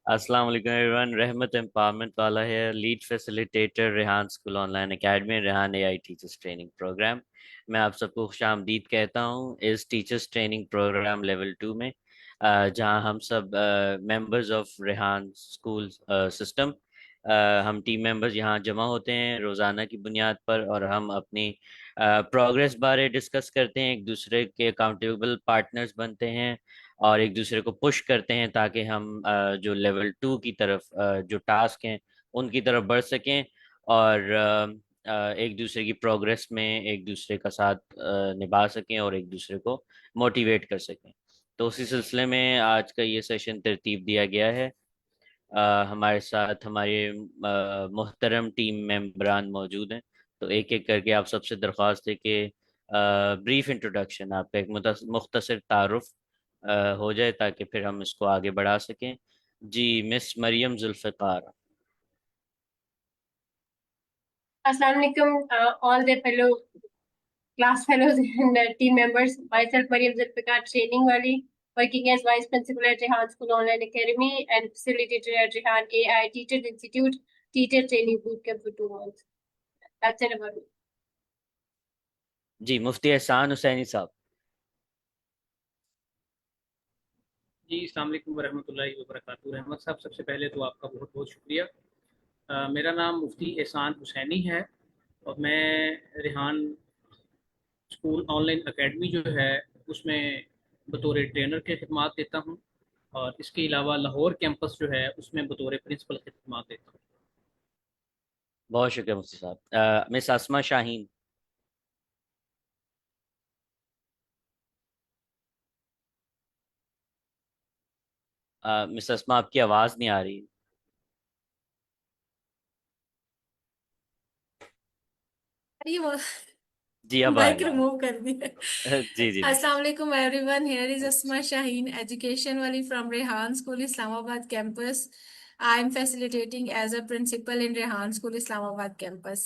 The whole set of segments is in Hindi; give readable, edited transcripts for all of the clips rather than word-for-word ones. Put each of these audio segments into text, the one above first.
अस्सलाम वालेकुम एवरीवन। रहमत एम्पावरमेंट वाला है, lead facilitator Rehan school online academy, Rehan AI teachers training program. मैं आप सबको खुशामदीद कहता हूँ इस टीचर्स ट्रेनिंग प्रोग्राम लेवल 2 में, जहाँ हम सब members of Rehan school system, हम टीम मेंबर्स यहाँ जमा होते हैं रोज़ाना की बुनियाद पर, और हम अपनी प्रोग्रेस बारे डिस्कस करते हैं, एक दूसरे के अकाउंटेबल पार्टनर्स बनते हैं और एक दूसरे को पुश करते हैं ताकि हम जो लेवल 2 की तरफ जो टास्क हैं उनकी तरफ बढ़ सकें, और एक दूसरे की प्रोग्रेस में एक दूसरे का साथ निभा सकें और एक दूसरे को मोटिवेट कर सकें। तो उसी सिलसिले में आज का ये सेशन तरतीब दिया गया है। हमारे साथ हमारे मोहतरम टीम मेंबरान मौजूद हैं। तो एक एक करके आप सबसे दरख्वास्त है कि ब्रीफ इंट्रोडक्शन, आपका एक मुख्तसर तारुफ हो जाए ताकि फिर हम इसको आगे बढ़ा सकें। जी, miss Maryam Zulfiqar. Assalamu alaikum, all the fellow class fellows and team members. Myself, Mariam Zulfikar, training wali, working as vice principal at Rehan School Online Academy and facilitator at Rehan AI Teachers Institute, teacher training bootcamp for 2 months. That's it about me. जी, मुफ्ती एहसान हुसैनी साहब। जी अस्सलाम वालेकुम वरहमतुल्लाहि वबरकातुहू। रहमत साहब, सबसे पहले तो आपका बहुत बहुत शुक्रिया। मेरा नाम मुफ्ती एहसान हुसैनी है और मैं रेहान स्कूल ऑनलाइन एकेडमी जो है उसमें बतौर ट्रेनर के खिदमात देता हूँ, और इसके अलावा लाहौर कैंपस जो है उसमें बतौर प्रिंसिपल खिदमात देता हूँ। बहुत शुक्रिया मुफ्ती साहब। मिस असमा शाहीन। मिस असमा, आपकी आवाज़ नहीं आ रही। ये वो जी, अब आ माइक रही रिमूव कर दिया। है। जी जी नहीं। अस्सलाम वालेकुम everyone, here is Asma Shaheen, education वाली from Rehan school Islamabad campus. I am facilitating as a principal in Rehan school Islamabad campus.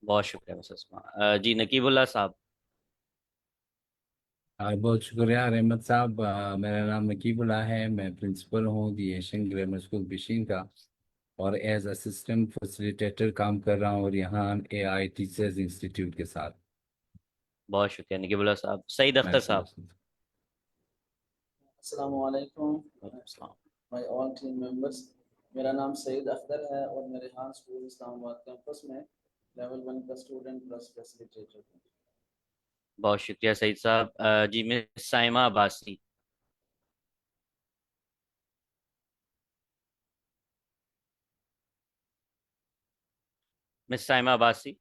बहुत शुक्रिया मिस असमा। जी, नकीबुल्ला साहब। बहुत शुक्रिया रहमत साहब। मेरा नाम नकीबुल्लाह है। मैं प्रिंसिपल हूँ दी एशियन ग्रामर स्कूल बिशीन का, और एज असिस्टेंट फैसिलिटेटर काम कर रहा हूँ, और यहाँ एआई टीचर्स इंस्टीट्यूट के साथ। बहुत शुक्रिया नकीबुल्ला साहब। सईद अख्तर साहब। अस्सलामु अलैकुम वालेकुम सलाम। My all team members. मेरा नाम सईद अख्तर है और मैं रेहान स्कूल इस्लामाबाद कैंपस में लेवल 1 का स्टूडेंट प्लस फैसिलिटेटर हूँ। बहुत शुक्रिया सईद साहब। जी, मिस साइमा अब्बासी। मिस साइमा अब्बासी।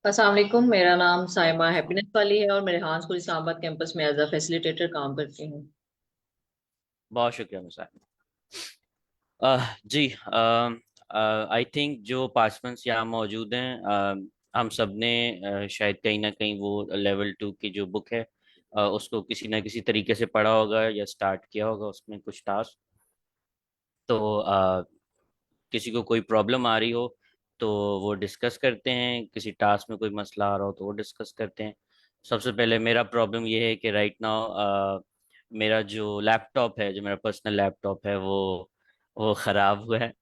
अस्सलाम वालेकुम, मेरा नाम साइमा हैप्पीनेस वाली है और मैं रेहान स्कूल इस्लामाबाद कैंपस में एज अ फैसिलिटेटर काम करती हूँ। बहुत शुक्रिया मिस साइमा। जी, आई थिंक जो पार्टिसिपेंट्स यहाँ मौजूद हैं, हम सब ने शायद कहीं ना कहीं वो लेवल 2 की जो बुक है उसको किसी ना किसी तरीके से पढ़ा होगा या स्टार्ट किया होगा, उसमें कुछ टास्क। तो किसी को कोई प्रॉब्लम आ रही हो तो वो डिस्कस करते हैं, किसी टास्क में कोई मसला आ रहा हो तो वो डिस्कस करते हैं। सबसे पहले मेरा प्रॉब्लम ये है कि राइट नाउ मेरा जो लैपटॉप है, जो मेरा पर्सनल लैपटॉप है, वो ख़राब हुआ है,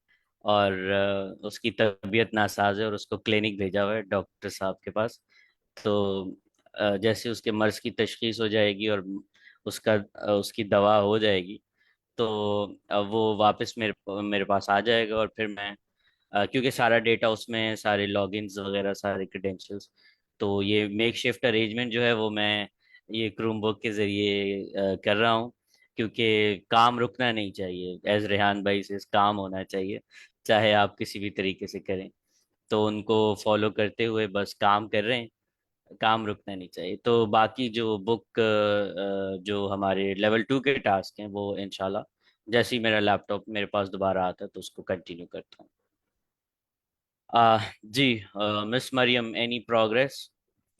और उसकी तबीयत नासाज है और उसको क्लिनिक भेजा हुआ है डॉक्टर साहब के पास। तो जैसे उसके मर्ज़ की तशखीस हो जाएगी और उसकी दवा हो जाएगी, तो वो वापस मेरे मेरे पास आ जाएगा, और फिर मैं क्योंकि सारा डेटा उसमें है, सारे लॉगिन्स वगैरह, सारे क्रेडेंशियल्स। तो ये मेक शिफ्ट अरेंजमेंट जो है वो मैं ये क्रोमबुक के ज़रिए कर रहा हूँ, क्योंकि काम रुकना नहीं चाहिए। एज रेहान भाई से काम होना चाहिए, चाहे आप किसी भी तरीके से करें। तो उनको फॉलो करते हुए बस काम कर रहे हैं, काम रुकना नहीं चाहिए। तो बाकी जो बुक जो हमारे लेवल 2 के टास्क हैं वो इंशाल्लाह जैसे ही मेरा लैपटॉप मेरे पास दोबारा आता है तो उसको कंटिन्यू करता हूँ। जी, मिस मरियम, एनी प्रोग्रेस?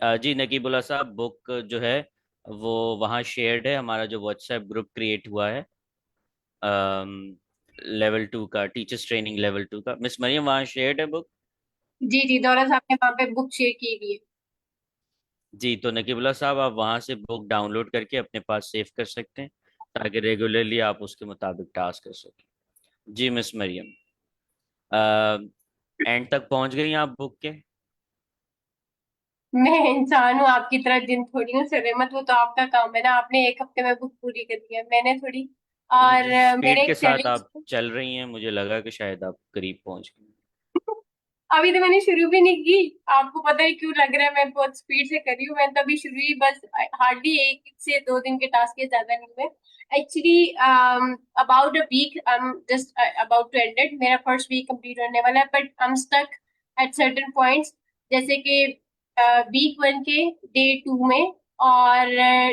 जी नकीबुल्ला साहब, बुक जो है वो वहाँ शेयर्ड है, हमारा जो व्हाट्सएप ग्रुप क्रिएट हुआ है लेवल 2 का, टीचर्स ट्रेनिंग लेवल 2 का। मिस मरियम, वहाँ शेयर्ड है बुक? जी जी, दौरा साहब ने वहाँ पे बुक शेयर की हुई है। जी, तो नकीबुल्ला साहब आप वहाँ से बुक डाउनलोड करके अपने पास सेव कर सकते हैं, ताकि रेगुलरली आप उसके मुताबिक टास्क कर सकें। जी मिस मरियम, एंड तक पहुँच गई आप बुक के? मैं इंसान हूँ आपकी तरह, जिन थोड़ी हूँ सर अहमद, वो तो आपका काम है ना, आपने एक हफ्ते में बुक पूरी कर दी है, मैंने थोड़ी। नहीं, और जिस स्पीड मैंने के एक साथ चैलेंज, आप चल रही हैं, मुझे लगा कि शायद आप करीब पहुँच गई। अभी तो मैंने शुरू भी नहीं की। आपको पता है क्यों लग रहा है मैं बहुत स्पीड से कर रही हूँ? मैंने तो अभी शुरू ही, बस हार्डली 1 से 2 दिन के टास्क के, ज्यादा नहीं हुए actually. About a week I am just about to end it, मेरा फर्स्ट वीक कंप्लीट होने वाला है, but I am stuck at certain points. जैसे कि वीक 1 के डे 2 में, और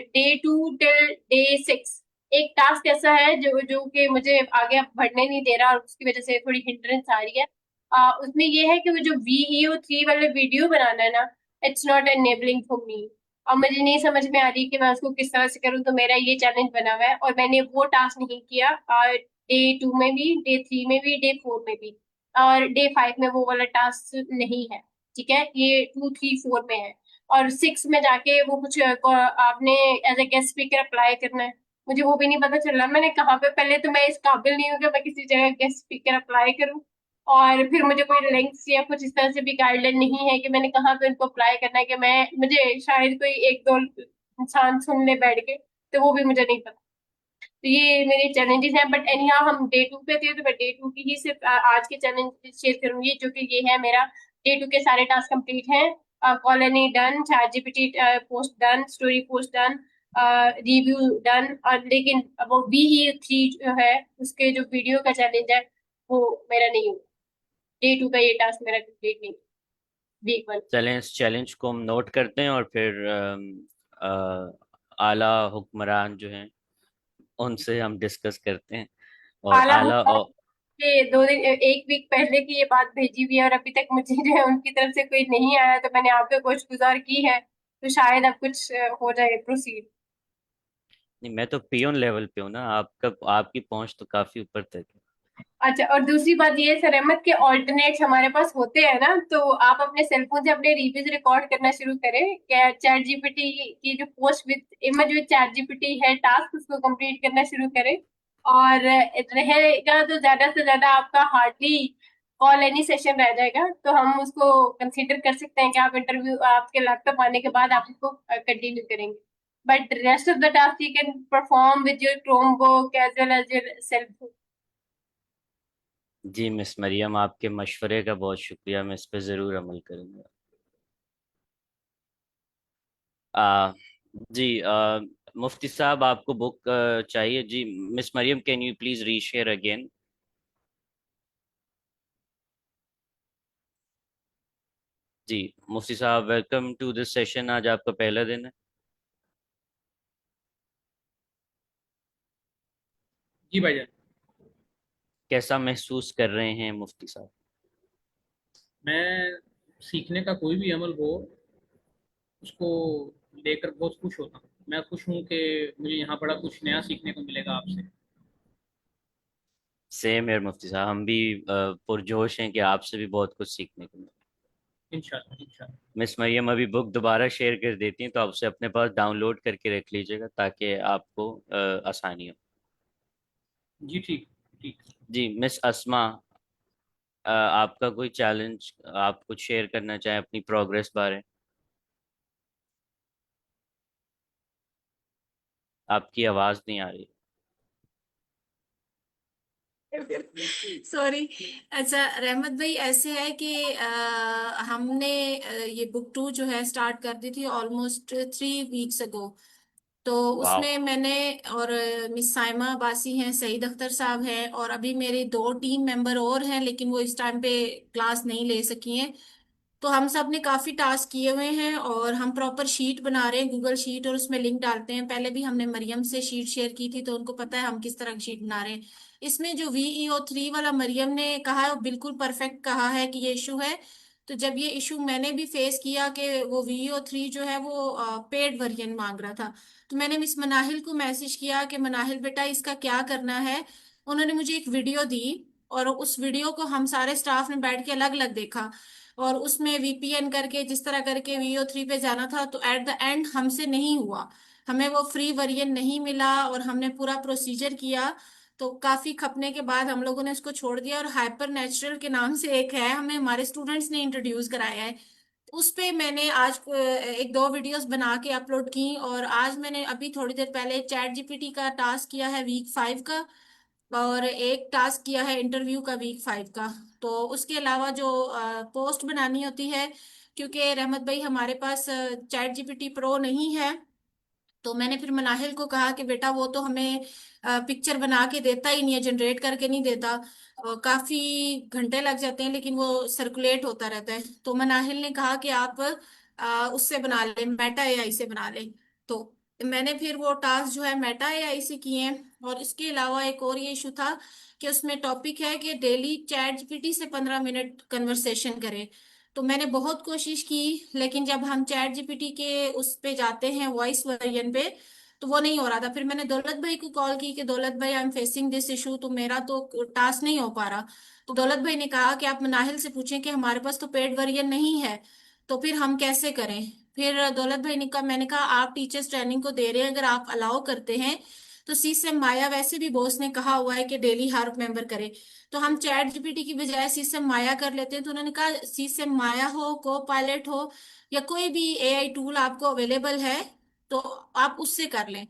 डे 2 टिल डे 6 एक टास्क ऐसा है जो जो कि मुझे आगे अब बढ़ने नहीं दे रहा, और उसकी वजह से थोड़ी हिंड्रेंस आ रही है। उसमें ये है कि वो जो VEO3 वाले वीडियो बनाना है ना, it's not enabling for me. और मुझे नहीं समझ में आ रही कि मैं उसको किस तरह से करूँ, तो मेरा ये चैलेंज बना हुआ है, और मैंने वो टास्क नहीं किया। डे 2 में भी, डे 3 में भी, डे 4 में भी, और डे 5 में वो वाला टास्क नहीं है। ठीक है, ये 2, 3, 4 में है। और 6 में जाके वो कुछ आपने as a guest speaker apply करना है। मुझे वो भी नहीं पता चल रहा मैंने कहाँ पे, पहले तो मैं इस काबिल नहीं हूँ कि मैं किसी जगह गेस्ट स्पीकर अप्लाई करूँ, और फिर मुझे कोई लिंक्स या कुछ इस तरह से भी गाइडलाइन नहीं है कि मैंने कहाँ पे उनको अप्लाई करना है, कि मैं, मुझे शायद कोई 1-2 इंसान सुन ले बैठ के, तो वो भी मुझे नहीं पता। तो ये मेरे चैलेंजेस हैं, बट एनी हाउ हम डे 2 पे थे, तो मैं डे 2 की ही सिर्फ आज के चैलेंज शेयर करूंगी, जो कि ये है मेरा। डे 2 के सारे टास्क कंप्लीट हैं। Colony done, chat GPT post done, story post done, review done, और लेकिन वो VE3 जो है, उसके जो वीडियो का चैलेंज है, वो मेरा नहीं हुआ। डे 2 का ये टास्क मेरा कंप्लीट नहीं, वीक 1। चलें, इस चैलेंज को हम नोट करते हैं और फिर आला हुक्मरान जो हैं उनसे हम डिस्कस करते हैं। और आला आला हुकूमत के 2 दिन, 1 वीक पहले की ये बात भेजी हुई है, और अभी तक मुझे जो है उनकी तरफ से कोई नहीं आया, तो मैंने आपके कोशिश गुजार की है, तो शायद अब कुछ हो जाए प्रोसीड। नहीं, मैं तो पियोन लेवल पे हूँ ना, आपका आपकी पहुंच तो काफी ऊपर तक है। अच्छा, और दूसरी बात ये है सर अहमद, के ऑल्टरनेट्स हमारे पास होते हैं ना, तो आप अपने सेलफोन से अपने रिव्यूज रिकॉर्ड करना शुरू करें, क्या चैट जीपीटी की जो post with image with chat GPT है टास्क, उसको कंप्लीट करना शुरू करें। और रहेगा तो ज्यादा से ज्यादा आपका हार्डली कॉल एनी सेशन रह जाएगा, तो हम उसको कंसीडर कर सकते हैं कि आप इंटरव्यू, आपके लैपटॉप आने के बाद आप उसको कंटिन्यू करेंगे। But rest of the task you can perform with your Chromebook as well as your self. जी मिस मरियम, आपके मशवरे का बहुत शुक्रिया, मैं इस पे ज़रूर अमल करूँगा। आ, जी, मुफ्ती साहब आपको बुक चाहिए? जी miss Mariam, can you please reshare again? जी मुफ्ती साहब, वेलकम टू दिस सेशन। आज आपका पहला दिन है। जी भाईजान। कैसा महसूस कर रहे हैं मुफ्ती साहब? मैं सीखने का कोई भी अमल हो, उसको लेकर बहुत खुश होता हूँ। मैं खुश हूँ कि मुझे यहाँ बड़ा कुछ नया सीखने को मिलेगा आपसे। सेम है मुफ्ती साहब, हम भी पुरजोश हैं कि आपसे भी बहुत कुछ सीखने को मिले। इंशाल्लाह इंशाल्लाह। मिस मरियम अभी बुक दोबारा शेयर कर देती हैं, तो आप उसे अपने पास डाउनलोड करके रख लीजिएगा, ताकि आपको आसानी हो। जी ठीक ठीक। जी मिस अस्मा, आपका कोई चैलेंज आप कुछ शेयर करना चाहें अपनी प्रोग्रेस बारे? आपकी आवाज़ नहीं आ रही। सॉरी। अच्छा रहमत भाई, ऐसे है कि हमने ये बुक 2 जो है स्टार्ट कर दी थी ऑलमोस्ट 3 वीक्स अगो। तो वाह। उसमें मैंने और मिस साइमा बासी हैं, सईद अख्तर साहब हैं, और अभी मेरे 2 टीम मेंबर और हैं, लेकिन वो इस टाइम पे क्लास नहीं ले सकी हैं। तो हम सब ने काफी टास्क किए हुए हैं, और हम प्रॉपर शीट बना रहे हैं, गूगल शीट, और उसमें लिंक डालते हैं। पहले भी हमने मरियम से शीट शेयर की थी, तो उनको पता है हम किस तरह की शीट बना रहे हैं। इसमें जो VEO3 वाला मरियम ने कहा है, वो बिल्कुल परफेक्ट कहा है कि ये इशू है। तो जब ये इशू मैंने भी फेस किया कि वो VEO3 जो है वो पेड वर्जन मांग रहा था, तो मैंने मिस मनाहिल को मैसेज किया कि मनाहिल बेटा इसका क्या करना है। उन्होंने मुझे एक वीडियो दी, और उस वीडियो को हम सारे स्टाफ ने बैठ के अलग अलग देखा, और उसमें वीपीएन करके जिस तरह करके VO3 पे जाना था, तो एट द एंड हमसे नहीं हुआ, हमें वो फ्री वर्जन नहीं मिला, और हमने पूरा प्रोसीजर किया। तो काफी खपने के बाद हम लोगों ने उसको छोड़ दिया, और हाइपर नेचुरल के नाम से एक है, हमें हमारे स्टूडेंट्स ने इंट्रोड्यूस कराया है। उस पे मैंने आज एक दो वीडियोस बना के अपलोड की, और आज मैंने अभी थोड़ी देर पहले चैट जीपीटी का टास्क किया है वीक 5 का, और एक टास्क किया है इंटरव्यू का वीक 5 का। तो उसके अलावा जो पोस्ट बनानी होती है, क्योंकि रहमत भाई हमारे पास चैट जीपीटी प्रो नहीं है, तो मैंने फिर मनाहिल को कहा कि बेटा वो तो हमें पिक्चर बना के देता ही नहीं है, जनरेट करके नहीं देता, काफी घंटे लग जाते हैं, लेकिन वो सर्कुलेट होता रहता है। तो मनाहिल ने कहा कि आप उससे बना लें, मेटा एआई से बना लें। तो मैंने फिर वो टास्क जो है मेटा एआई से किए हैं। और इसके अलावा एक और ये इशू था कि उसमें टॉपिक है कि डेली चैट जीपीटी से 15 मिनट कन्वर्सेशन करें। तो मैंने बहुत कोशिश की, लेकिन जब हम चैट जीपीटी के उस पे जाते हैं वॉइस वर्जन पे, तो वो नहीं हो रहा था। फिर मैंने दौलत भाई को कॉल की कि दौलत भाई I am facing this issue, तो मेरा तो टास्क नहीं हो पा रहा। तो दौलत भाई ने कहा कि आप मनाहिल से पूछें कि हमारे पास तो पेड वर्जन नहीं है, तो फिर हम कैसे करें। फिर दौलत भाई ने कहा, मैंने कहा आप टीचर्स ट्रेनिंग को दे रहे हैं, अगर आप अलाउ करते हैं तो सी से माया, वैसे भी बॉस ने कहा हुआ है कि डेली हर मेंबर करे, तो हम चैट जीपीटी की बजाय सीसम माया कर लेते हैं। तो उन्होंने कहा सीसम माया हो, को पायलट हो, या कोई भी एआई टूल आपको अवेलेबल है तो आप उससे कर लें।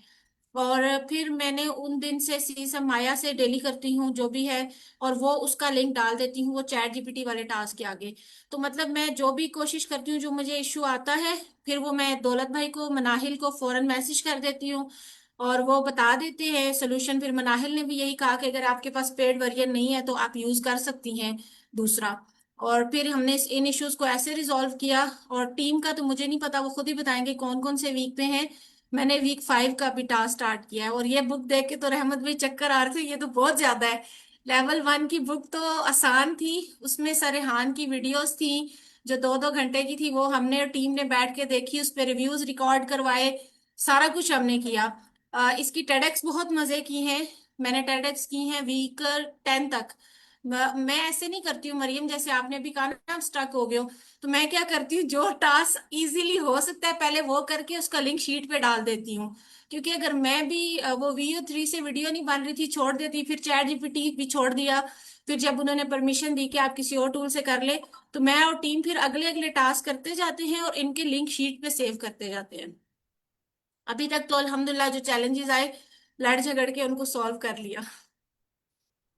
और फिर मैंने उन दिन से सीसम माया से डेली करती हूँ जो भी है, और वो उसका लिंक डाल देती हूँ वो चैट जीपीटी वाले टास्क के आगे। तो मतलब मैं जो भी कोशिश करती हूँ, जो मुझे इश्यू आता है, फिर वो मैं दौलत भाई को, मनाहिल को फौरन मैसेज कर देती हूँ, और वो बता देते हैं सोल्यूशन। फिर मनाहिल ने भी यही कहा कि अगर आपके पास पेड वर्जन नहीं है तो आप यूज कर सकती हैं दूसरा। और फिर हमने इन इश्यूज को ऐसे रिजॉल्व किया। और टीम का तो मुझे नहीं पता, वो खुद ही बताएंगे कौन कौन से वीक पे हैं। मैंने वीक 5 का भी टास्क स्टार्ट किया है, और ये बुक देख के तो रहमत भाई चक्कर आ रहे थे, ये तो बहुत ज्यादा है। लेवल 1 की बुक तो आसान थी, उसमें सरहान की वीडियोस थी जो 2-2 घंटे की थी, वो हमने और टीम ने बैठ के देखी, उस पर रिव्यूज रिकॉर्ड करवाए, सारा कुछ हमने किया। इसकी टेडेक्स बहुत मजे की हैं, मैंने टेडेक्स की हैं वीक 10 तक। मैं ऐसे नहीं करती हूँ मरियम, जैसे आपने भी कहा ना आप स्टक हो गए हो, तो मैं क्या करती हूँ, जो टास्क इजीली हो सकता है पहले वो करके उसका लिंक शीट पे डाल देती हूँ। क्योंकि अगर मैं भी वो VO3 से वीडियो नहीं बन रही थी छोड़ देती, फिर चैट जीपीटी भी छोड़ दिया, फिर जब उन्होंने परमिशन दी कि आप किसी और टूल से कर ले, तो मैं और टीम फिर अगले अगले टास्क करते जाते हैं और इनके लिंक शीट पे सेव करते जाते हैं। अभी तक तो अल्हम्दुलिल्लाह जो चैलेंजेस आए, लड़ झगड़ के उनको सॉल्व कर लिया।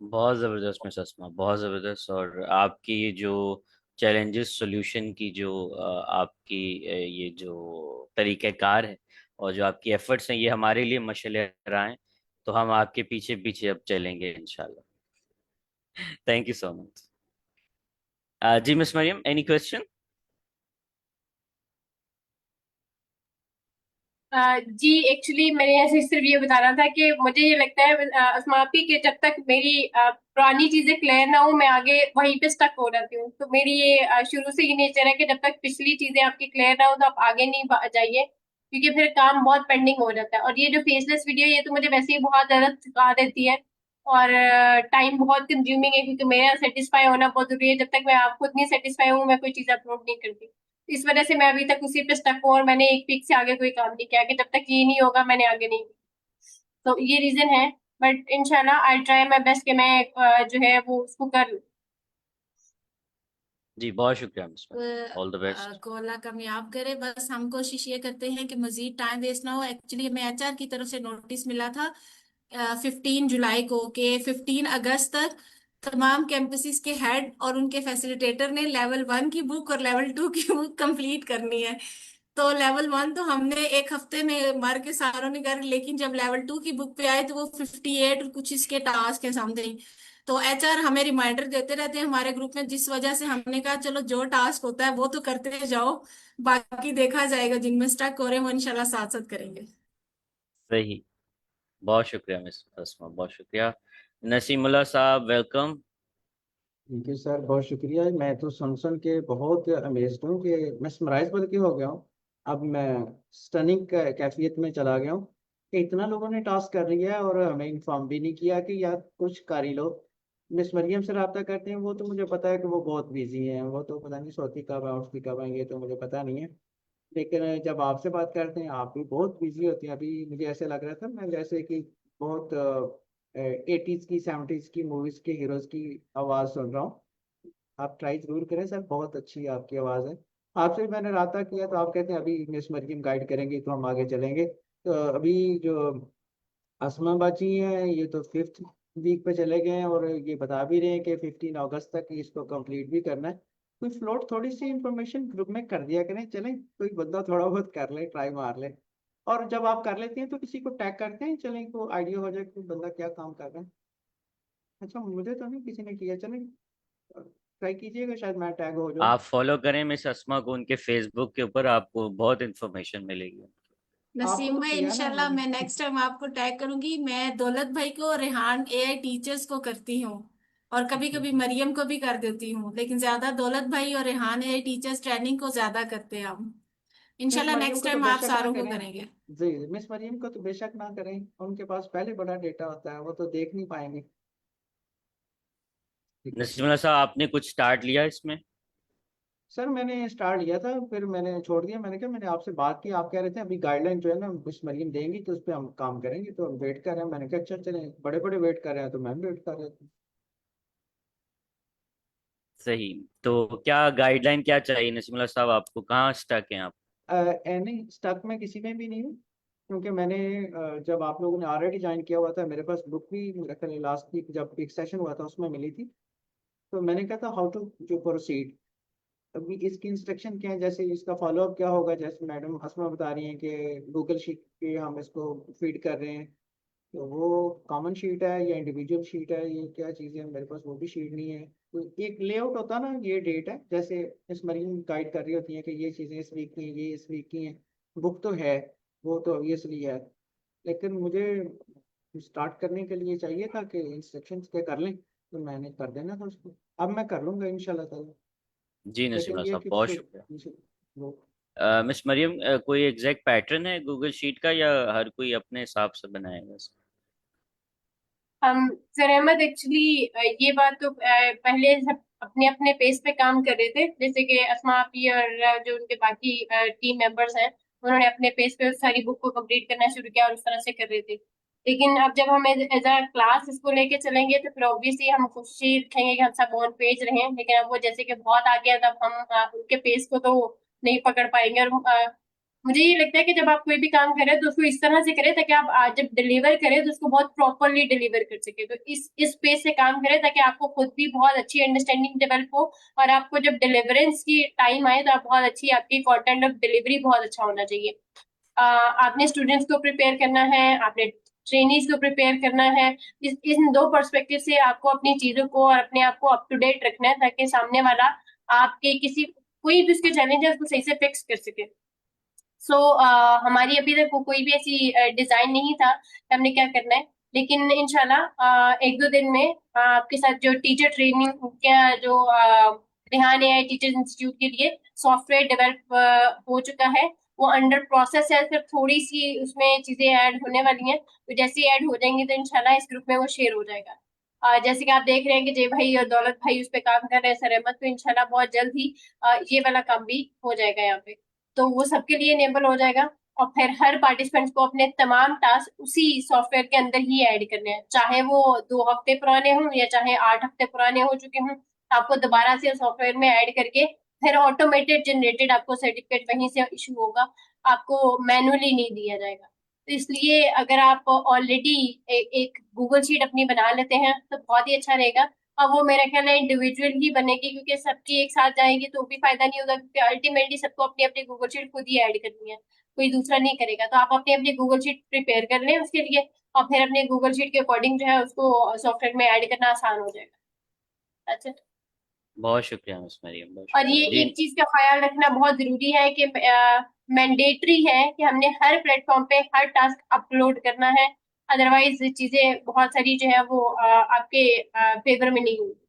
बहुत ज़बरदस्त मिस अस्मा, बहुत ज़बरदस्त। और आपकी ये जो चैलेंजेस सॉल्यूशन की जो आपकी ये जो तरीक़ेकार है और जो आपकी एफर्ट्स हैं, ये हमारे लिए मशअल राह हैं। तो हम आपके पीछे पीछे अब चलेंगे इंशाल्लाह। Thank you so much. जी मिस मरियम, एनी क्वेश्चन? जी एक्चुअली मैंने ऐसे सिर्फ ये बताना था कि मुझे ये लगता है अस्मापी के जब तक मेरी पुरानी चीजें क्लियर ना हो मैं आगे वहीं पे स्टक हो जाती हूँ। तो मेरी ये शुरू से ये नेचर है कि जब तक पिछली चीजें आपकी क्लियर ना हो तो आप आगे नहीं जाइए, क्योंकि फिर काम बहुत पेंडिंग हो जाता है। और ये जो फेसलेस वीडियो ये तो मुझे वैसे ही बहुत ज्यादा थका देती है, और टाइम बहुत कंज्यूमिंग है, क्योंकि मेरा सेटिस्फाई होना बहुत जरूरी है। जब तक मैं आप खुद नहीं सेटिस्फाई हूँ मैं कोई चीज अपलोड नहीं करती। इस वजह से मैं अभी तक उसी पे स्टक हूँ, और मैंने एक वीक से आगे कोई काम नहीं किया कि जब तक ये नहीं होगा मैंने आगे नहीं। तो ये रीजन है, बट इंशाल्लाह आई ट्राई माई बेस्ट कि मैं जो है वो उसको कर लूँ। जी बहुत शुक्रिया miss Mariam, all the best. को अल्लाह कामयाब करे। बस हम कोशिश ये करते हैं कि मजीद टाइम वेस्ट ना हो। एक्चुअली हमें एचआर की तरफ से नोटिस मिला था 15 जुलाई को कि 15 अगस्त तक तमाम कैंपसेस के हेड और उनके फैसिलिटेटर ने लेवल 1 की बुक और लेवल 2 की बुक कंप्लीट करनी है। तो लेवल 1 तो हमने एक हफ्ते में मार के सारों ने कर, लेकिन जब लेवल 2 की बुक पे आए तो वो 58 और कुछ इसके टास्क है समथिंग। तो एचआर हमें रिमाइंडर देते रहते हैं हमारे ग्रुप में, जिस वजह से हमने कहा चलो जो टास्क होता है वो तो करते जाओ, बाकी देखा जाएगा, जिनमें स्टक हो रहे हैं वो इंशाल्लाह साथ साथ करेंगे। सही, बहुत शुक्रिया मिस अस्मा, बहुत शुक्रिया। नसीमुल्लाह साहब, वेलकम। थैंक यू सर, बहुत शुक्रिया। मैं तो सुन के बहुत अमेज्ड हूँ कि मैं समराइज पर क्यों हो गया हूँ। अब मैं स्टनिंग कैफियत में चला गया हूँ कि इतना लोगों ने टास्क कर लिया है और हमें इन्फॉर्म भी नहीं किया कि यार कुछ कर ही लो। मिस मरियम से रब्ता करते हैं, वो तो मुझे पता है कि वो बहुत बिजी हैं, वो तो पता नहीं सोती कब है उठती कब है, ये तो मुझे पता नहीं है। लेकिन जब आपसे बात करते हैं आप भी बहुत बिजी होती हैं। अभी मुझे ऐसे लग रहा था मैं जैसे कि बहुत 80s की 70s की मूवीज के हीरोज की आवाज़ सुन रहा हूँ। आप ट्राई जरूर करें सर, बहुत अच्छी आपकी आवाज़ है। आपसे भी मैंने रब्ता किया तो आप कहते हैं अभी मिस मरियम गाइड करेंगी तो हम आगे चलेंगे। तो अभी जो असमा बाची हैं ये तो 5th वीक पे चले गए हैं और ये बता भी रहे हैं कि 15 अगस्त तक इसको कंप्लीट भी करना है। कोई फ्लोट थोड़ी सी इंफॉर्मेशन ग्रुप में कर दिया करें, चलें कोई बंदा थोड़ा बहुत कर ले, ट्राई मार ले। और जब आप कर लेते हैं तो किसी को टैग करते हैं, चलें को आइडिया हो जाए कि बंदा क्या काम कर रहा है। अच्छा मुझे तो नहीं किसी ने किया, चलें ट्राई कीजिएगा, शायद मैं टैग हो जाऊँ। आप फॉलो करें मिस अस्मा को उनके फेसबुक के ऊपर, आपको बहुत इन्फॉर्मेशन मिलेगी। आपको नसीम तो भाई, किया ना इंशाल्लाह मैंने। मैं नेक्स्ट टाइम आपको टैग करूंगी। मैं दौलत भाई को और रेहान एआई टीचर्स को करती हूँ, और कभी अच्छा कभी अच्छा। मरियम को भी कर देती हूँ, लेकिन ज्यादा दौलत भाई और रेहान एआई टीचर्स ट्रेनिंग को ज्यादा करते हैं हम। मिस इंशाल्लाह मरियम नेक्स्ट को तो टाइम आप बेशक ना सारों को करें। करेंगे। जी मिस मरियम को तो बेशक ना करें, उनके पास पहले बड़ा डेटा होता है, वो तो देख नहीं पाएंगे। ठीक है। नसीमुल्लाह साहब, आपने कुछ स्टार्ट लिया इसमें? सर मैंने स्टार्ट लिया था फिर मैंने छोड़ दिया। मैंने कहा मैंने आपसे बात की, आप कह रहे थे अभी गाइडलाइन जो है ना मिस मरियम देंगी तो उस पर हम काम करेंगे, तो हम वेट कर रहे हैं। मैंने कहा अच्छा चले, बड़े बड़े वेट कर रहे हैं तो मैं भी वेट कर रहा था। सही। तो क्या गाइडलाइन क्या चाहिए नसीमुल्लाह साहब, आपको कहाँ स्टक हैं आप? नहीं स्टक मैं किसी में भी नहीं हूँ, क्योंकि मैंने जब आप लोगों ने ऑलरेडी ज्वाइन किया हुआ था मेरे पास बुक भी मेरा ख्याल लास्ट वीक जब एक सेशन हुआ था उसमें मिली थी। तो मैंने कहा था हाउ टू जो प्रोसीड, अभी इसकी इंस्ट्रक्शन क्या है, जैसे इसका फॉलोअप क्या होगा। जैसे मैडम हसमा बता रही हैं कि गूगल शीट पे हम इसको फीड कर रहे हैं, तो वो कॉमन शीट है या इंडिविजुअल शीट है, ये क्या चीज़ है, मेरे पास वो भी शीट नहीं है। तो एक लेआउट होता ना, ये डेट है, जैसे इस मरीन गाइड कर रही होती है कि ये चीज़ें इस वीक की हैं, ये इस वीक की हैं। बुक तो है, वो तो ऑब्वियसली है, लेकिन मुझे स्टार्ट करने के लिए चाहिए था कि इंस्ट्रक्शंस के कर लें, तो मैंने कर देना था उसको। अब मैं कर लूँगा इंशाल्लाह ताला। जी लेकिन नसीमुल्लाह ये साहब, कि बहुत फिर शुक्रिया। वो मिस मरियम, कोई एग्जैक्ट पैटर्न है गूगल शीट का, या हर कोई अपने हिसाब से बनाएगा इसको? हम सर अहमद एक्चुअली ये बात तो पहले सब अपने अपने पेस पे काम कर रहे थे, जैसे कि अस्मा आपी और जो उनके बाकी टीम मेंबर्स हैं उन्होंने अपने पेस पे उस सारी बुक को कंप्लीट करना शुरू किया और उस तरह से कर रहे थे। लेकिन अब जब हम एज अ क्लास इसको लेके चलेंगे तो फिर ऑब्वियसली हम कोशिश ये रखेंगे कि हम सब ऑन पेज रहें, लेकिन अब वो जैसे कि बहुत आ गया तब हम उनके पेस को तो नहीं पकड़ पाएंगे। और मुझे ये लगता है कि जब आप कोई भी काम करें तो उसको इस तरह से करें ताकि आप आज जब डिलीवर करें तो उसको बहुत प्रॉपरली डिलीवर कर सके। तो इस पेस से काम करें ताकि आपको खुद भी बहुत अच्छी अंडरस्टैंडिंग डेवलप हो, और आपको जब डिलीवरेंस की टाइम आए तो आप बहुत अच्छी, आपकी कंटेंट ऑफ डिलीवरी बहुत अच्छा होना चाहिए। आपने स्टूडेंट्स को प्रिपेयर करना है, आपने ट्रेनीज को प्रिपेयर करना है। इन दो पर्सपेक्टिव से आपको अपनी चीजों को और अपने आप को अप टू डेट रखना है ताकि सामने वाला आपके किसी कोई भी उसके चैलेंज है उसको सही से फिक्स कर सके। सो हमारी अभी तक कोई भी ऐसी डिजाइन नहीं था कि हमने क्या करना है, लेकिन इंशाल्लाह एक दो दिन में आपके साथ जो टीचर ट्रेनिंग का जो रिहान एआई टीचर्स इंस्टीट्यूट के लिए सॉफ्टवेयर डेवलप हो चुका है, वो अंडर प्रोसेस है। सिर्फ थोड़ी सी उसमें चीजें ऐड होने वाली हैं, तो जैसे ही ऐड हो जाएंगी तो इंशाल्लाह इस ग्रुप में वो शेयर हो जाएगा। जैसे कि आप देख रहे हैं कि जय भाई और दौलत भाई उस पर काम कर रहे हैं, सर अहमद, तो इंशाल्लाह बहुत जल्द ही ये वाला काम भी हो जाएगा यहाँ पे। तो वो सबके लिए इनेबल हो जाएगा। और फिर हर पार्टिसिपेंट को अपने तमाम टास्क उसी सॉफ्टवेयर के अंदर ही ऐड करने हैं, चाहे वो 2 हफ्ते पुराने हों या चाहे 8 हफ्ते पुराने हो चुके हों। आपको दोबारा से सॉफ्टवेयर में ऐड करके फिर ऑटोमेटेड जनरेटेड आपको सर्टिफिकेट वहीं से इशू होगा, आपको मैनुअली नहीं दिया जाएगा। तो इसलिए अगर आप ऑलरेडी एक गूगल शीट अपनी बना लेते हैं तो बहुत ही अच्छा रहेगा। अब वो मेरा ख्याल है इंडिविजुअल ही बनेगी, क्योंकि सबकी एक साथ जाएगी तो भी फायदा नहीं होगा, क्योंकि अल्टीमेटली सबको अपनी अपनी गूगल शीट खुद ही ऐड करनी है, कोई दूसरा नहीं करेगा। तो आप अपनी अपनी गूगल शीट प्रिपेयर कर लें उसके लिए, और फिर अपने गूगल शीट के अकॉर्डिंग जो है उसको सॉफ्टवेयर में ऐड करना आसान हो जाएगा। अच्छा, बहुत शुक्रिया मिस मरियम, बहुत और ये शुक्रिया जी। एक चीज का ख्याल रखना बहुत जरूरी है कि मैंडेटरी है कि हमने हर प्लेटफॉर्म पे हर टास्क अपलोड करना है, अदरवाइज चीजें बहुत सारी जो है वो आपके फेवर में नहीं होगी।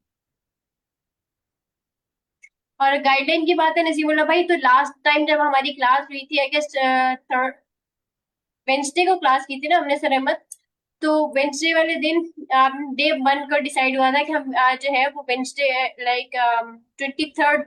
और गाइडलाइन की बात है नसीमुल्लाह भाई, तो लास्ट टाइम जब हमारी क्लास हुई थी, आई गेस थर्ड वेंसडे को क्लास की थी ना हमने, सर अहमद, तो वेंसडे वाले दिन डे 1 को डिसाइड हुआ था कि हम जो है वो वेंसडे लाइक 23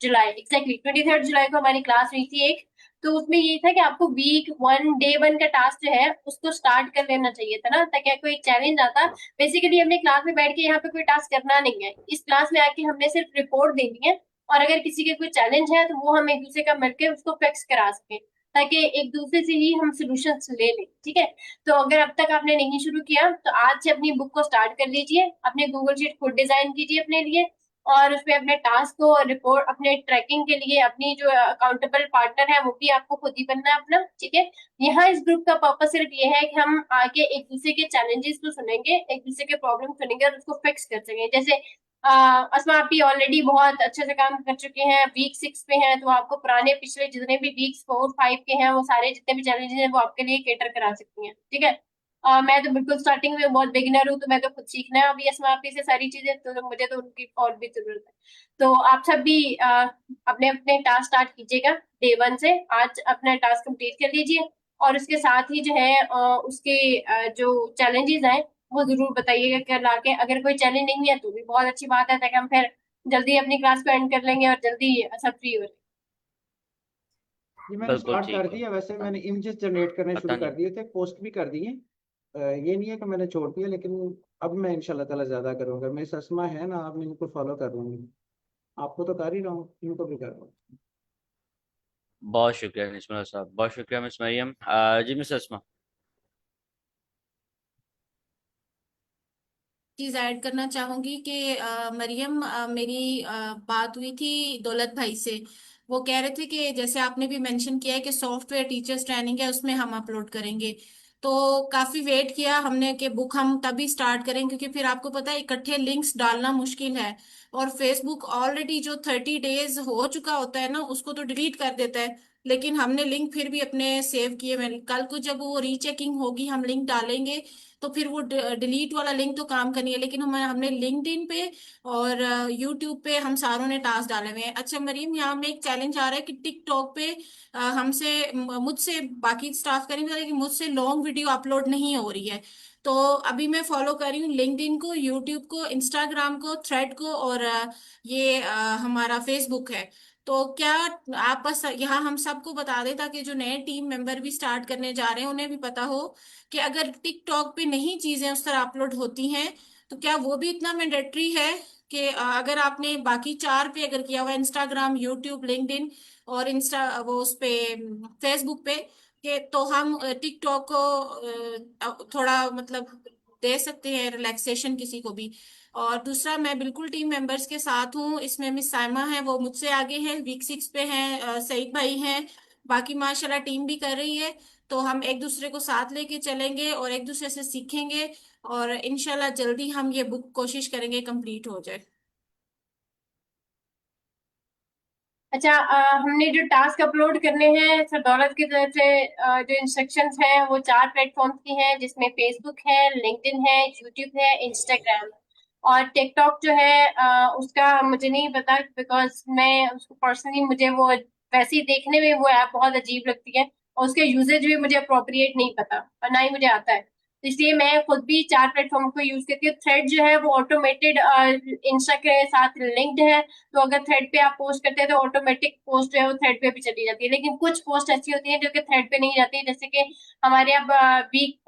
जुलाई एग्जैक्टली 23 जुलाई को हमारी क्लास हुई थी एक। तो उसमें ये था कि आपको डे 1 का टास्क जो है उसको स्टार्ट कर लेना चाहिए था ना, ताकि कोई चैलेंज आता। बेसिकली हमने क्लास में बैठ के यहाँ पे कोई टास्क करना नहीं है, इस क्लास में आके हमने सिर्फ रिपोर्ट देनी है, और अगर किसी के कोई चैलेंज है तो वो हम एक दूसरे का मिलकर उसको फिक्स करा सके, ताकि एक दूसरे से ही हम सोल्यूशन ले लें। ठीक है, तो अगर अब तक आपने नहीं शुरू किया तो आज से अपनी बुक को स्टार्ट कर लीजिए, अपने गूगल शीट खुद डिजाइन कीजिए अपने लिए, और उसमें अपने टास्क को रिपोर्ट अपने ट्रैकिंग के लिए अपनी जो अकाउंटेबल पार्टनर है वो भी आपको खुद ही बनना है अपना। ठीक है, यहाँ इस ग्रुप का पर्पस सिर्फ ये है कि हम आगे एक दूसरे के चैलेंजेस को सुनेंगे, एक दूसरे के प्रॉब्लम सुनेंगे और उसको फिक्स कर सकेंगे। जैसे अस्मा आप भी ऑलरेडी बहुत अच्छे से काम कर चुके हैं, वीक 6 पे हैं, तो आपको पुराने पिछले जितने भी वीक 4 5 के हैं वो सारे जितने भी चैलेंजेस हैं वो आपके लिए केटर करा सकती हैं। ठीक है, मैं तो बिल्कुल स्टार्टिंग में बहुत बिगिनर हूँ, तो मैं तो खुद सीखना है अभी अस्मा आपी से सारी चीजें, तो मुझे तो उनकी और भी जरूरत है। तो आप सब भी अपने अपने टास्क स्टार्ट कीजिएगा डे 1 से। आज अपना टास्क कंप्लीट कर लीजिए, और उसके साथ ही जो है उसके जो चैलेंजेस हैं वो जरूर बताइएगा कल आके। अगर कोई चैलेंज नहीं है तो भी बहुत अच्छी बात है, ताकि हम फिर जल्दी अपनी क्लास को एंड कर लेंगे और जल्दी सब फ्री हो जाएंगे। ये मैंने बिल्कुल स्टार्ट ठीक कर है। दिया, वैसे हाँ, मैंने इमेजेस जनरेट करने पता शुरू नहीं। कर दिए थे, पोस्ट भी कर दिए। ये नहीं है कि मैंने छोड़ दिया, लेकिन अब मैं इंशाल्लाह ताला ज्यादा करूंगा। मेरी ससमा है ना, अब मैं इनको फॉलो कर लूंगी। आपको तो कर ही रहा हूँ, इनको भी कर रहा हूँ। बहुत शुक्रिया निस्मला साहब, बहुत शुक्रिया मिस मरियम। जी मिस अस्मा। चीज ऐड करना चाहूंगी कि मरियम, मेरी बात हुई थी दौलत भाई से। वो कह रहे थे कि जैसे आपने भी मेंशन किया है कि सॉफ्टवेयर टीचर्स ट्रेनिंग है उसमें हम अपलोड करेंगे। तो काफी वेट किया हमने कि बुक हम तभी स्टार्ट करें, क्योंकि फिर आपको पता है इकट्ठे लिंक्स डालना मुश्किल है। और फेसबुक ऑलरेडी जो 30 डेज हो चुका होता है ना उसको तो डिलीट कर देता है। लेकिन हमने लिंक फिर भी अपने सेव किए। मैंने कल को जब वो रीचेकिंग होगी हम लिंक डालेंगे तो फिर वो डिलीट वाला लिंक तो काम करनी है, लेकिन हमने लिंक्डइन पे और यूट्यूब पे हम सारों ने टास्क डाले हुए हैं। अच्छा मरीम, यहाँ में एक चैलेंज आ रहा है कि टिकटॉक पे मुझसे बाकी स्टाफ करेंगे, लेकिन मुझसे लॉन्ग वीडियो अपलोड नहीं हो रही है। तो अभी मैं फॉलो कर रही हूँ लिंक्डइन को, यूट्यूब को, इंस्टाग्राम को, थ्रेड को, और हमारा फेसबुक है। तो क्या आप बस यहाँ हम सबको बता दें ताकि जो नए टीम मेंबर भी स्टार्ट करने जा रहे हैं उन्हें भी पता हो कि अगर टिकटॉक पे नहीं चीजें उस तरह अपलोड होती हैं तो क्या वो भी इतना मैंडेटरी है कि अगर आपने बाकी 4 पे अगर किया हुआ इंस्टाग्राम, यूट्यूब, लिंक्डइन और वो उस पे फेसबुक पे, कि तो हम टिकटॉक को थोड़ा मतलब दे सकते हैं रिलैक्सेशन किसी को भी। और दूसरा, मैं बिल्कुल टीम मेंबर्स के साथ हूँ इसमें। मिस साइमा है वो मुझसे आगे है, वीक 6 पे हैं, सईद भाई हैं, बाकी माशाल्लाह टीम भी कर रही है। तो हम एक दूसरे को साथ लेके चलेंगे और एक दूसरे से सीखेंगे, और इंशाल्लाह जल्दी हम ये बुक कोशिश करेंगे कंप्लीट हो जाए। अच्छा, हमने जो टास्क अपलोड करने हैं सर दौलत की तरफ से, जो इंस्ट्रक्शंस हैं वो 4 प्लेटफॉर्म्स की हैं, जिसमें फेसबुक है, लिंक्डइन है, यूट्यूब है, इंस्टाग्राम। और टिकटॉक जो है उसका मुझे नहीं पता, बिकॉज मैं उसको पर्सनली, मुझे वो वैसे ही देखने में वो ऐप बहुत अजीब लगती है, और उसके यूजेज भी मुझे अप्रोप्रिएट नहीं पता और ना ही मुझे आता है। तो इसलिए मैं खुद भी 4 प्लेटफॉर्म को यूज करती हूँ। थ्रेड जो है वो ऑटोमेटेड इंस्टा के साथ लिंक्ड है, तो अगर थ्रेड पे आप पोस्ट करते हैं तो ऑटोमेटिक पोस्ट जो है वो थ्रेड पे भी चली जाती है। लेकिन कुछ पोस्ट ऐसी होती है जो कि थ्रेड पे नहीं जाती, जैसे कि हमारे अब वीक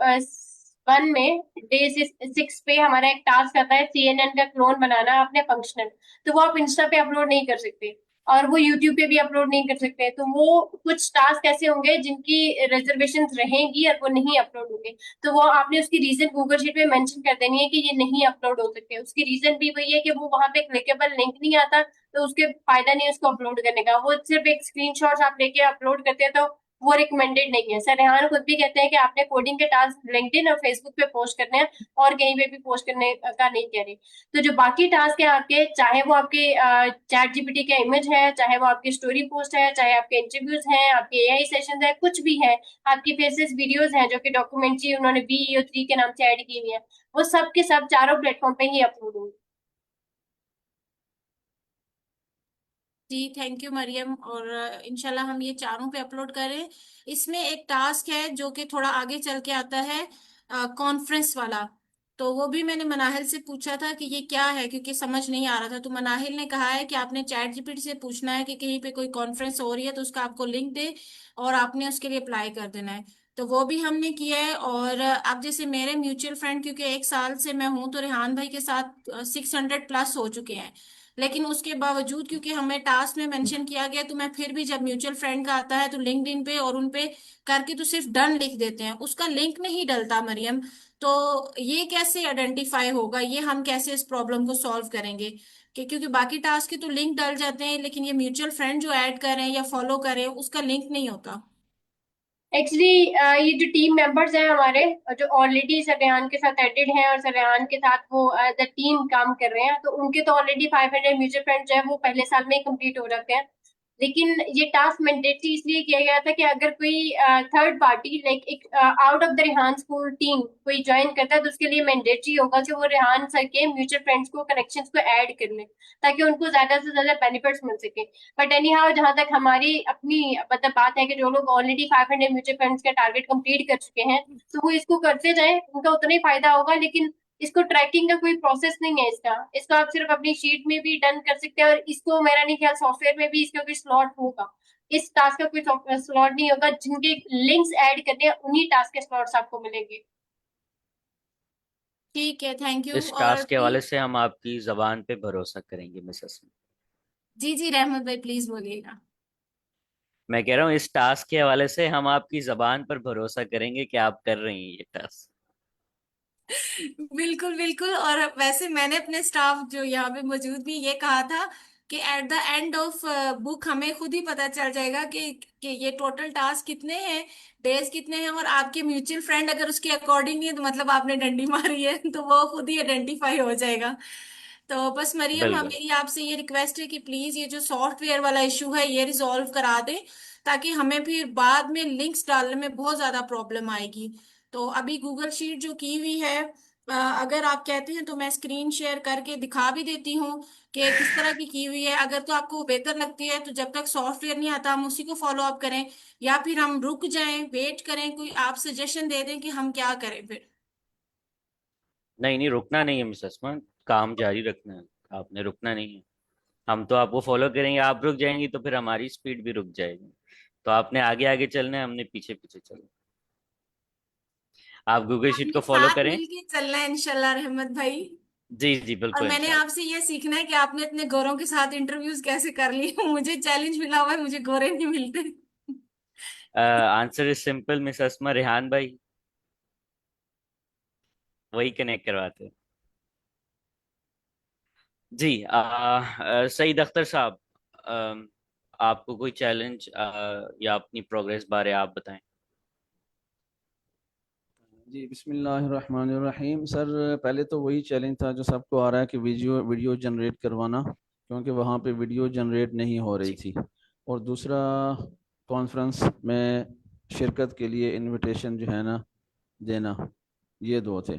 1 में डे 6 पे हमारा एक टास्क आता है CNN का क्लोन बनाना अपने फंक्शनल, तो वो आप इंस्टा पे अपलोड नहीं कर सकते और वो यूट्यूब पे भी अपलोड नहीं कर सकते। तो वो कुछ टास्क ऐसे होंगे जिनकी रिजर्वेशन रहेंगी और वो नहीं अपलोड होंगे, तो वो आपने उसकी रीजन गूगल शीट में मेंशन कर देनी है कि ये नहीं अपलोड हो सकते। उसकी रीजन भी वही है कि वो वहां पे क्लिकेबल लिंक नहीं आता, तो उसके फायदा नहीं उसको अपलोड करने का। वो सिर्फ एक स्क्रीनशॉट आप लेके अपलोड करते हैं तो वो रिकमेंडेड नहीं है। सर रेहान खुद भी कहते हैं कि आपने कोडिंग के टास्क लिंक्डइन और फेसबुक पे पोस्ट करने हैं और कहीं पे भी पोस्ट करने का नहीं कह रहे। तो जो बाकी टास्क है आपके, चाहे वो आपके चैट जीपीटी का इमेज है, चाहे वो आपकी स्टोरी पोस्ट है, चाहे आपके इंटरव्यूज हैं, आपके एआई सेशन है, कुछ भी है, आपकी फेसेस वीडियोस हैं जो कि डॉक्यूमेंट्री उन्होंने BEO3 के नाम से ऐड की हुई है, वो सब के सब चारों प्लेटफॉर्म पे ही अपलोड होंगे। जी थैंक यू मरियम, और इंशाल्लाह हम ये चारों पे अपलोड करें। इसमें एक टास्क है जो कि थोड़ा आगे चल के आता है, कॉन्फ्रेंस वाला। तो वो भी मैंने मनाहिल से पूछा था कि ये क्या है, क्योंकि समझ नहीं आ रहा था। तो मनाहिल ने कहा है कि आपने चैट जीपीटी से पूछना है कि कहीं पे कोई कॉन्फ्रेंस हो रही है तो उसका आपको लिंक दे और आपने उसके लिए अप्लाई कर देना है। तो वो भी हमने किया है। और अब जैसे मेरे म्यूचुअल फ्रेंड, क्योंकि 1 साल से मैं हूं, तो रेहान भाई के साथ 600+ हो चुके हैं। लेकिन उसके बावजूद क्योंकि हमें टास्क में मेंशन किया गया, तो मैं फिर भी जब म्यूचुअल फ्रेंड का आता है तो लिंक्डइन पे और उन पे करके तो सिर्फ डन लिख देते हैं, उसका लिंक नहीं डलता मरियम। तो ये कैसे आइडेंटिफाई होगा, ये हम कैसे इस प्रॉब्लम को सॉल्व करेंगे? कि क्योंकि बाकी टास्क के तो लिंक डल जाते हैं, लेकिन ये म्यूचुअल फ्रेंड जो ऐड कर रहे हैं या फॉलो कर रहे हैं उसका लिंक नहीं होता। एक्चुअली ये जो टीम मेंबर्स हैं हमारे, जो ऑलरेडी सर रेहान के साथ एडेड हैं और सर रेहान के साथ वो एज अ टीम काम कर रहे हैं, तो उनके तो ऑलरेडी 500 म्यूचुअल फ्रेंड जो है वो पहले साल में ही कंप्लीट हो रखे हैं। लेकिन ये टास्क मैंडेटरी इसलिए किया गया था कि अगर कोई थर्ड पार्टी लाइक एक out of the Rehan school team कोई ज्वाइन करता है, तो उसके लिए मैंडेटरी होगा कि वो रेहान सर के म्यूचुअल फ्रेंड्स को, कनेक्शंस को ऐड कर ले, ताकि उनको ज्यादा से ज्यादा बेनिफिट्स मिल सके। बट एनी हाउ, जहां तक हमारी अपनी मतलब बात है कि जो लोग ऑलरेडी 500 म्यूचुअल फंड्स का टारगेट कंप्लीट कर चुके हैं, तो वो इसको करते जाए, उनका उतना ही फायदा होगा। लेकिन इसको ट्रैकिंग का कोई प्रोसेस नहीं है इसको आप सिर्फ अपनी शीट में भी डन कर सकते हैं, और इसको मेरा नहीं ख्याल सॉफ्टवेयर में भी इसका कोई स्लॉट होगा। इस टास्क का कोई स्लॉट नहीं होगा, जिनके लिंक्स ऐड करने हैं उन्हीं टास्क के स्लॉट्स आपको मिलेंगे। ठीक है, थैंक यू। इस और टास्क के हवाले से हम आपकी जबान पे भरोसा करेंगे मिसेस। जी जी, रहमत भाई प्लीज बोलिएगा। मैं कह रहा हूँ इस टास्क के हवाले से हम आपकी जबान पर भरोसा करेंगे कि आप कर रही हैं ये टास्क। बिल्कुल बिल्कुल। और वैसे मैंने अपने स्टाफ जो यहाँ पे मौजूद भी ये कहा था कि at the end of book हमें खुद ही पता चल जाएगा कि ये टोटल टास्क कितने हैं, डेज कितने हैं, और आपके म्यूचुअल फ्रेंड अगर उसके अकॉर्डिंग है तो मतलब आपने डंडी मारी है, तो वो खुद ही आइडेंटिफाई हो जाएगा। तो बस मरियम, बिल्कुल। मेरी आपसे ये रिक्वेस्ट है कि प्लीज ये जो सॉफ्टवेयर वाला इशू है ये रिजॉल्व करा दें, ताकि हमें फिर बाद में लिंक्स डालने में बहुत ज्यादा प्रॉब्लम आएगी। तो अभी गूगल शीट जो की हुई है, अगर आप कहते हैं तो मैं स्क्रीन शेयर करके दिखा भी देती हूँ कि किस तरह की हुई है। अगर तो आपको बेहतर लगती है तो जब तक सॉफ्टवेयर नहीं आता हम उसी को फॉलो अप करें, या फिर हम रुक जाएं, वेट करें, कोई आप सजेशन दे दें कि हम क्या करें फिर। नहीं नहीं, रुकना नहीं है मिसेस मान, काम जारी रखना है। आपने रुकना नहीं है। हम तो आपको फॉलो करेंगे, आप रुक जाएंगी तो फिर हमारी स्पीड भी रुक जाएगी। तो आपने आगे आगे चलना है, हमने पीछे पीछे चलना है। आप गूगल शीट को हमने फॉलो साथ करें। मिलके चलना है इंशाल्लाह रहमत भाई। जी जी और बिल्कुल मैंने इंशाल्लाह। आपसे ये सीखना है कि आपने इतने गोरों के साथ इंटरव्यूज कैसे कर लिए। मुझे चैलेंज मिला हुआ है, मुझे गोरे नहीं मिलते। आंसर इज सिंपल मिस अस्मा, रेहान भाई वही कनेक्ट करवाते हैं। जी सईद अख्तर साहब, आपको कोई चैलेंज या अपनी प्रोग्रेस बारे आप बताएं। जी बिस्मिल्लाहिर्रहमानिर्रहीम। सर पहले तो वही चैलेंज था जो सबको आ रहा है कि वीडियो वीडियो जनरेट करवाना, क्योंकि वहाँ पे वीडियो जनरेट नहीं हो रही जी। थी। और दूसरा, कॉन्फ्रेंस में शिरकत के लिए इनविटेशन जो है ना देना, ये दो थे।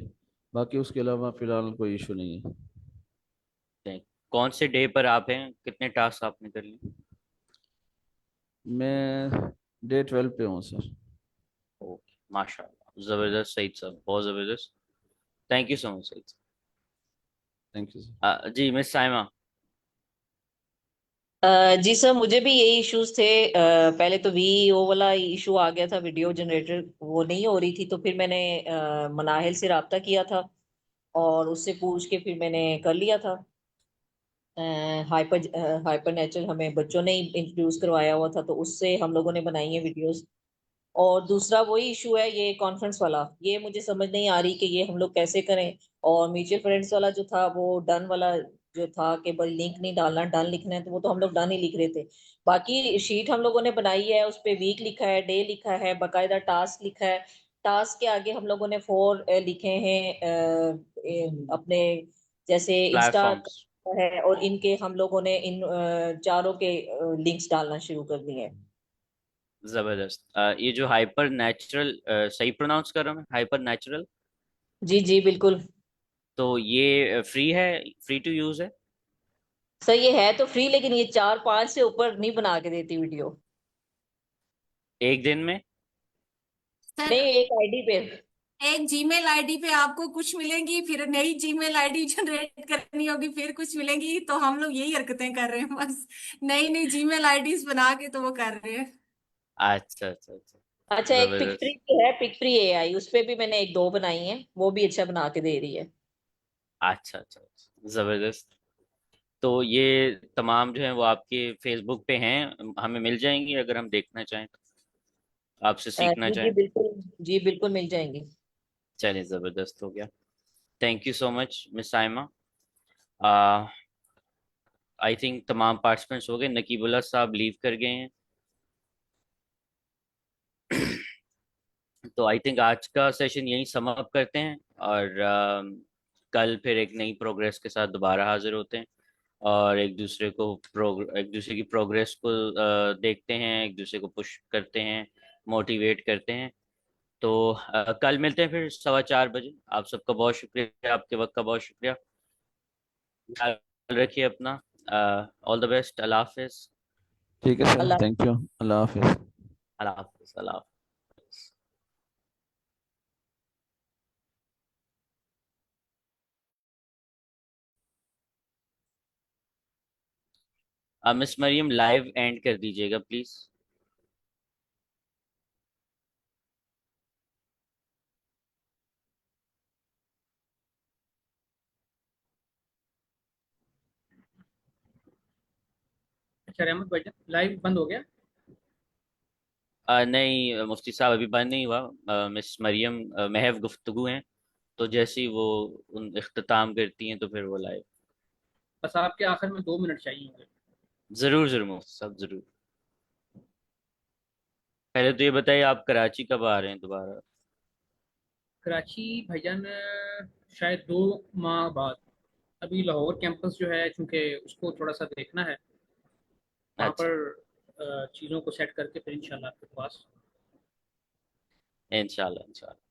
बाकी उसके अलावा फ़िलहाल कोई इशू नहीं है। कौन से डे पर आप हैं, कितने टास्क आपने कर लिए? मैं डे 12 पे हूँ सर। ओके, माशाल्लाह, जबरदस्त सईद साहब, बहुत जबरदस्त। Thank you so much Saeed thank you sir. साहब। जी मिस साइमा। जी सर, मुझे भी यही इश्यूज थे। पहले तो वीओ वाला इशू आ गया था, वीडियो जनरेटर वो नहीं हो रही थी। तो फिर मैंने मनाहिल से रब्ता किया था और उससे पूछ के फिर मैंने कर लिया था। हाइपर हाइपर नेचुरल हमें बच्चों ने इंट्रोड्यूस करवाया हुआ था, तो उससे हम लोगों ने बनाई है वीडियोस। और दूसरा वही इशू है ये कॉन्फ्रेंस वाला, ये मुझे समझ नहीं आ रही कि ये हम लोग कैसे करें। और म्यूचुअल फंड्स वाला जो था वो डन वाला जो था कि भाई लिंक नहीं डालना, डन लिखना है, तो वो तो हम लोग डन ही लिख रहे थे। बाकी शीट हम लोगों ने बनाई है, उस पे वीक लिखा है, डे लिखा है, बाकायदा टास्क लिखा है। टास्क के आगे हम लोगों ने 4 लिखे हैं अपने जैसे इंस्टा प्लेटफॉर्म्स। है, और इनके हम लोगों ने इन चारों के लिंक्स डालना शुरू कर दिए हैं। जबरदस्त। ये जो हाइपर नेचुरल, सही प्रोनाउंस कर रहा हूँ मैं, हाइपर नेचुरल? जी जी बिल्कुल। तो ये फ्री है, फ्री टू यूज है? सर ये है तो फ्री, लेकिन ये 4-5 से ऊपर नहीं बना के देती वीडियो। एक दिन में? सर नहीं, एक आईडी पे। एक जीमेल आईडी पे आपको कुछ मिलेंगी, फिर नई जीमेल आईडी जनरेट करनी होगी, फिर कुछ मिलेंगी। तो हम लोग यही हरकतें कर रहे हैं बस, नई नई जीमेल आईडीज बना के तो वो कर रहे हैं। अच्छा अच्छा अच्छा। अच्छा, एक पिकफ्री जबरदस्त। भी है, पिकफ्री एआई, उस पे भी मैंने एक दो बनाई है, वो भी अच्छा बना के दे रही है। अच्छा अच्छा अच्छा, जबरदस्त। तो ये तमाम जो है वो आपके फेसबुक पे हैं, हमें मिल जाएंगी अगर हम देखना चाहें तो, आपसे सीखना जी जी चाहें। बिल्कुल, जी बिल्कुल मिल जाएंगी। चलिए, जबरदस्त हो गया। Thank you so much miss Saima. I think तमाम पार्टिसिपेंट्स हो गए, नकीबुल्ला साहब लीव कर गए हैं। तो आई थिंक आज का सेशन यहीं सम अप करते हैं, और कल फिर एक नई प्रोग्रेस के साथ दोबारा हाजिर होते हैं, और एक दूसरे की प्रोग्रेस को देखते हैं, एक दूसरे को पुश करते हैं, मोटिवेट करते हैं। तो कल मिलते हैं फिर 4:15 बजे। आप सबका बहुत शुक्रिया, आपके वक्त का बहुत शुक्रिया। ख्याल रखिए अपना। All the best. अल्लाह हाफिज। ठीक है सर, अल्लाह। थैंक यू, अल्लाह हाफिज़। अल्लाह हाफिज। अल्लाह हाफिज। मिस मरियम, लाइव एंड कर दीजिएगा प्लीज। अच्छा रहमत भाईजान, लाइव बंद हो गया? नहीं मुफ्ती साहब, अभी बंद नहीं हुआ। मिस मरियम महव गुफ्तगू हैं, तो जैसे ही वो उन इख्तिताम करती हैं तो फिर वो लाइव। बस आपके आखिर में 2 मिनट चाहिए होंगे। जरूर जरूर मुफ्ती साहब, जरूर। पहले तो ये बताइए, आप कराची कब आ रहे हैं दोबारा? कराची भाईजान शायद 2 माह बाद। अभी लाहौर कैंपस जो है, चूंकि उसको थोड़ा सा देखना है, वहाँ अच्छा। पर चीज़ों को सेट करके फिर इंशाल्लाह आपके पास। इंशाल्लाह इंशाल्लाह।